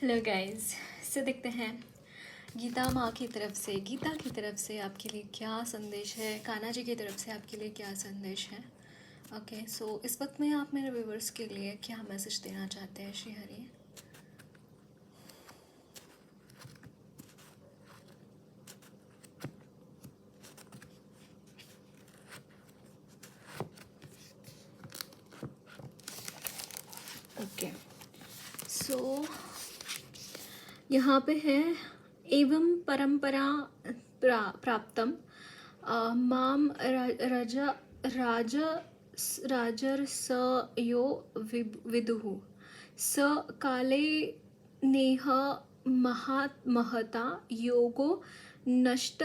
Hello guys. से देखते हैं गीता माँ गीता की तरफ से आपके लिए क्या संदेश है, कान्हा जी की तरफ से आपके लिए क्या संदेश है। ओके, सो इस वक्त में आप मेरे व्यूवर्स के लिए क्या मैसेज देना चाहते हैं, श्री हरि? ओके, सो यहाँ पे है एवं परंपरा प्राप्तम माम राजा राज राजर्षयो विदुः स काले नेह महता योगो नष्ट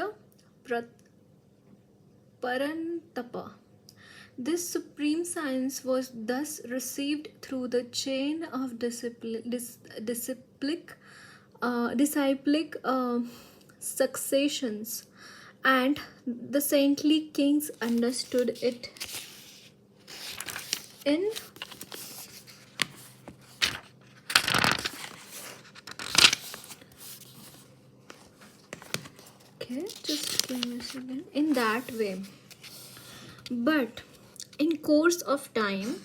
परन्तप. This supreme science was thus received through the chain of disciplic successions, and the saintly kings understood it in just give me a second. In that way, but in course of time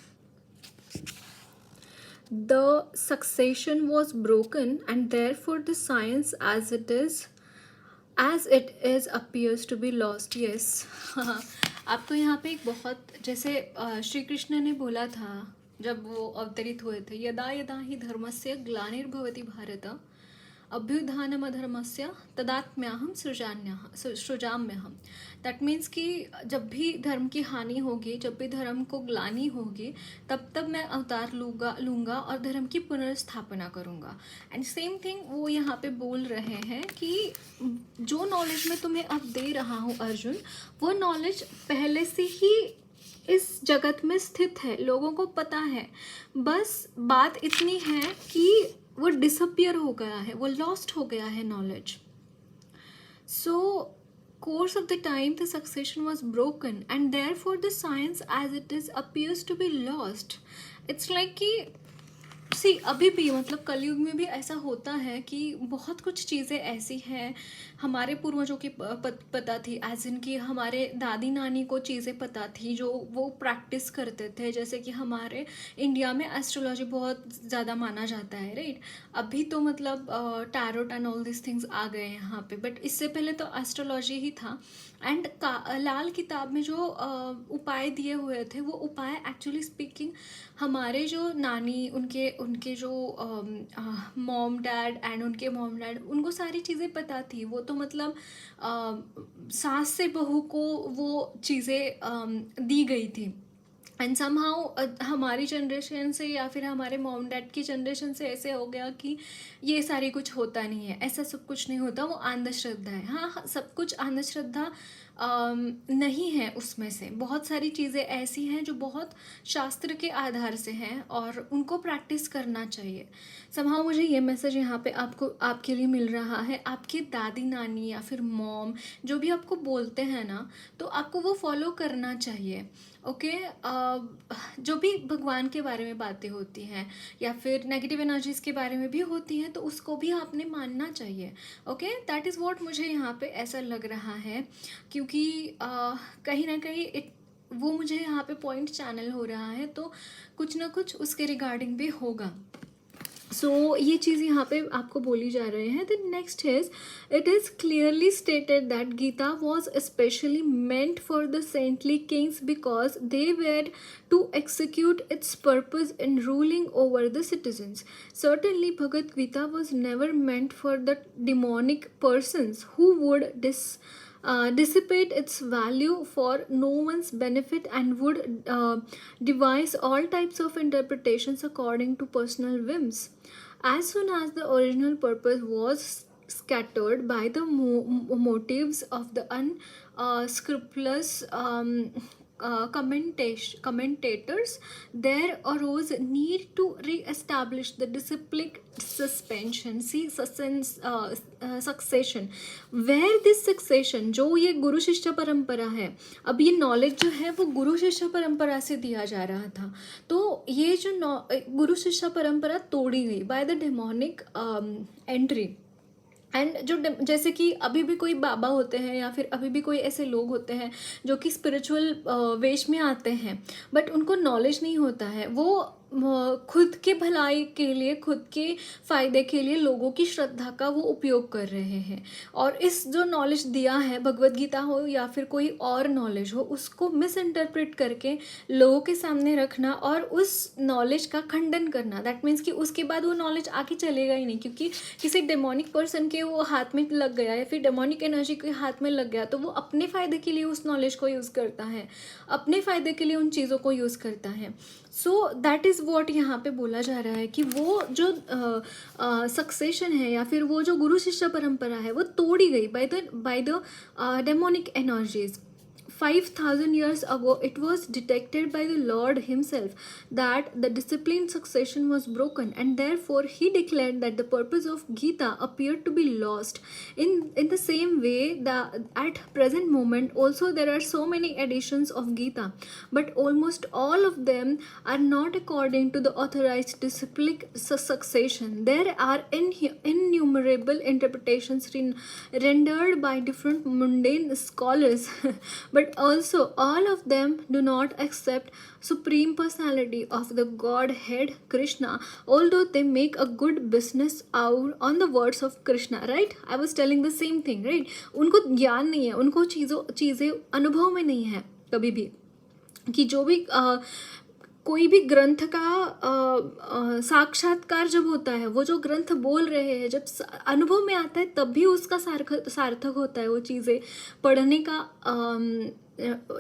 the succession was broken, and therefore the science as it is appears to be lost. Yes. आपको यहाँ पे एक बहुत जैसे श्री कृष्ण ने बोला था जब वो अवतरित हुए थे, यदा यदा ही धर्मस्य ग्लानिर्भवति भारत अभ्युत्थानमधर्मस्य तदात्म्यहम सृजाम्यहम. दैट मीन्स कि जब भी धर्म की हानि होगी, जब भी धर्म को ग्लानि होगी, तब मैं अवतार लूँगा और धर्म की पुनर्स्थापना करूँगा. एंड सेम थिंग वो यहाँ पे बोल रहे हैं कि जो नॉलेज मैं तुम्हें अब दे रहा हूँ अर्जुन, वो नॉलेज पहले से ही इस जगत में स्थित है, लोगों को पता है. बस बात इतनी है कि वो डिसअपियर हो गया है, वो लॉस्ट हो गया है knowledge. So course of the time the succession was broken, and therefore the science as it is appears to be lost. It's like कि सी अभी भी मतलब कलयुग में भी ऐसा होता है कि बहुत कुछ चीज़ें ऐसी हैं हमारे पूर्वजों की पता थी, एज इन कि हमारे दादी नानी को चीज़ें पता थी जो वो प्रैक्टिस करते थे. जैसे कि हमारे इंडिया में एस्ट्रोलॉजी बहुत ज़्यादा माना जाता है, राइट. अभी तो मतलब tarot and all this things आ गए हैं यहाँ पे, बट इससे पहले तो एस्ट्रोलॉजी ही था. एंड लाल किताब में जो उपाय दिए हुए थे, वो उपाय एक्चुअली स्पीकिंग हमारे जो नानी, उनके जो मॉम डैड एंड उनके मॉम डैड, उनको सारी चीज़ें पता थी. वो तो मतलब सास से बहू को वो चीज़ें दी गई थी. एंड समहाउ हमारी जनरेशन से या फिर हमारे मॉम डैड की जनरेशन से ऐसे हो गया कि ये सारी कुछ होता नहीं है, ऐसा सब कुछ नहीं होता, वो अंधश्रद्धा है. हाँ, सब कुछ अंधश्रद्धा नहीं है. उसमें से बहुत सारी चीज़ें ऐसी हैं जो बहुत शास्त्र के आधार से हैं और उनको प्रैक्टिस करना चाहिए. समहाउ मुझे ये मैसेज यहाँ पे आपके लिए मिल रहा है. आपके दादी नानी या फिर मॉम जो भी आपको बोलते हैं ना, तो आपको वो फॉलो करना चाहिए. ओके, जो भी भगवान के बारे में बातें होती हैं या फिर नेगेटिव एनर्जीज़ के बारे में भी होती हैं, तो उसको भी आपने मानना चाहिए. ओके, दैट इज़ व्हाट मुझे यहाँ पे ऐसा लग रहा है, क्योंकि कहीं ना कहीं वो मुझे यहाँ पे पॉइंट चैनल हो रहा है, तो कुछ ना कुछ उसके रिगार्डिंग भी होगा. सो ये चीज़ यहाँ पे आपको बोली जा रहे हैं. The next is, it is clearly stated that Gita was specially meant for the saintly kings because they were to execute its purpose in ruling over the citizens. Certainly, Bhagavad Gita was never meant for the demonic persons who would dissipate its value for no one's benefit and would devise all types of interpretations according to personal whims. As soon as the original purpose was scattered by the motives of the unscrupulous commentators, there arose need to re-establish the disciplined suspension, see succession, where this succession, जो ये गुरु शिष्य परंपरा है, अब ये knowledge जो है वो गुरु शिष्य परंपरा से दिया जा रहा था, तो ये जो गुरु शिष्य परंपरा तोड़ी गई by the demonic entry. And जो जैसे कि अभी भी कोई बाबा होते हैं या फिर अभी भी कोई ऐसे लोग होते हैं जो कि स्पिरिचुअल वेश में आते हैं, बट उनको नॉलेज नहीं होता है, वो खुद के भलाई के लिए, खुद के फ़ायदे के लिए लोगों की श्रद्धा का वो उपयोग कर रहे हैं, और इस जो नॉलेज दिया है, भगवत गीता हो या फिर कोई और नॉलेज हो, उसको मिस इंटरप्रेट करके लोगों के सामने रखना और उस नॉलेज का खंडन करना। दैट मीन्स कि उसके बाद वो नॉलेज आगे चलेगा ही नहीं, क्योंकि किसी डेमोनिक पर्सन के वो हाथ में लग गया या फिर डेमोनिक एनर्जी के हाथ में लग गया, तो वो अपने फ़ायदे के लिए उस नॉलेज को यूज़ करता है, अपने फ़ायदे के लिए उन चीज़ों को यूज़ करता है। सो दैट इज़ वॉट यहाँ पे बोला जा रहा है कि वो जो सक्सेशन है या फिर वो जो गुरु शिष्य परंपरा है वो तोड़ी गई by the demonic energies. 5,000 years ago, it was detected by the Lord himself that the disciplined succession was broken, and therefore he declared that the purpose of Gita appeared to be lost. In the same way, at present moment also there are so many editions of Gita, but almost all of them are not according to the authorized disciplic succession. There are innumerable interpretations rendered by different mundane scholars but also all of them do not accept supreme personality of the Godhead Krishna, although they make a good business out on the words of Krishna, right? I was telling the same thing, right? उनको ज्ञान नहीं है, उनको चीज़ें अनुभव में नहीं है कभी भी, कि जो भी कोई भी ग्रंथ का साक्षात्कार जब होता है, वो जो ग्रंथ बोल रहे हैं जब अनुभव में आता है तब भी उसका सार्थक होता है। वो चीज़ें पढ़ने का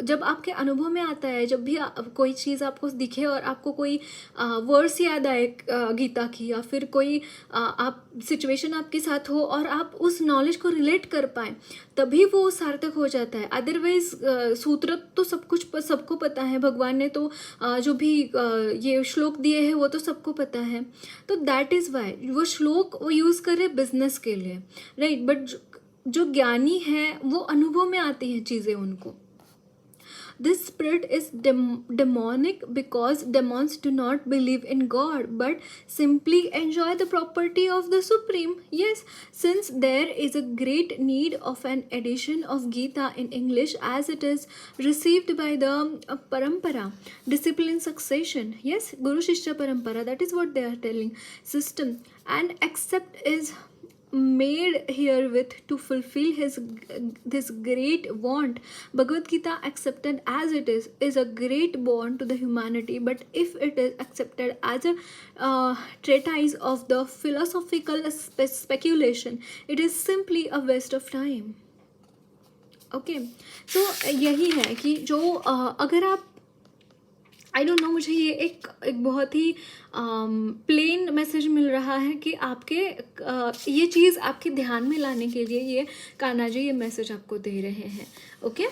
जब आपके अनुभव में आता है, जब भी कोई चीज़ आपको दिखे और आपको कोई वर्ड्स याद आए गीता की, या फिर कोई आप सिचुएशन आपके साथ हो और आप उस नॉलेज को रिलेट कर पाएँ, तभी वो सार्थक हो जाता है। अदरवाइज सूत्र तो सबको पता है, भगवान ने तो जो भी ये श्लोक दिए हैं वो तो सबको पता है, तो दैट इज़ वाई वो श्लोक वो यूज़ करे बिजनेस के लिए, राइट? बट जो ज्ञानी है वो अनुभव में आती हैं चीज़ें उनको। This spirit is demonic because demons do not believe in God but simply enjoy the property of the Supreme. Yes, since there is a great need of an edition of Gita in English as it is received by the parampara, discipline succession. Yes, Guru Shishya parampara, that is what they are telling, system, and accept is made herewith to fulfill this great want. Bhagavad Gita accepted as it is a great bond to the humanity, but if it is accepted as a treatise of the philosophical speculation, it is simply a waste of time. Okay, so यही है कि जो अगर आप I don't know, मुझे ये एक बहुत ही प्लेन मैसेज मिल रहा है कि आपके ये चीज़ आपके ध्यान में लाने के लिए ये कान्हा जी ये मैसेज आपको दे रहे हैं। ओके।